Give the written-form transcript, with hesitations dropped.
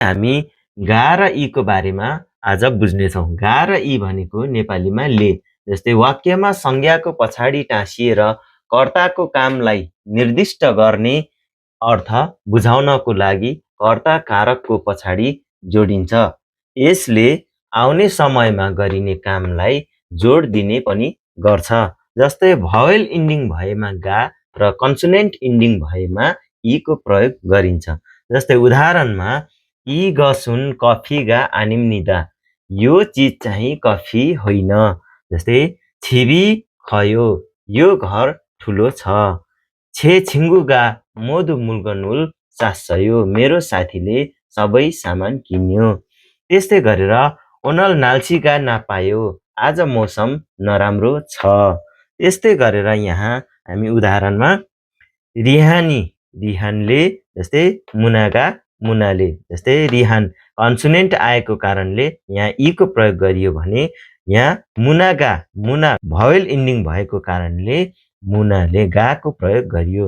हामी गा र यीको बारेमा आज बुझ्नेछौँ। गा र यी भनेको नेपालीमा ले। जस्तै वाक्यमा संज्ञाको पछाडि टाँसिएर कर्ताको कामलाई निर्दिष्ट गर्ने अर्थ बुझाउनको लागि कर्ता कारकको पछाडि जोडिन्छ। यसले आउने समयमा गरिने कामलाई जोड दिने पनि गर्छ। जस्तै भावेल इन्डिङ भएमा गा र कन्सोनेन्ट इन्डिङ भएमा यीको प्रयोग गरिन्छ। जस्तै उदाहरणमा यी गसुन कफी गा आनिम निदा, यो चिज चाहिँ कफी होइन। जस्तै छिबी खयो, यो घर ठुलो छ। छे छिङ्गुगा मोदु मुल्गनुल चास्सयो, मेरो साथीले सबै सामान किन्यो। त्यस्तै गरेर ओनल नाल्सीगा नापायो, आज मौसम नराम्रो छ। त्यस्तै गरेर यहाँ हामी उदाहरणमा रिहानी रिहानले, जस्तै मुनागा मुनाले। जस्तै रिहान कन्सोनेन्ट आएको कारणले यहाँ यीको प्रयोग गरियो भने यहाँ मुनागा मुना भावेल इन्डिङ भएको कारणले मुनाले गाको प्रयोग गरियो।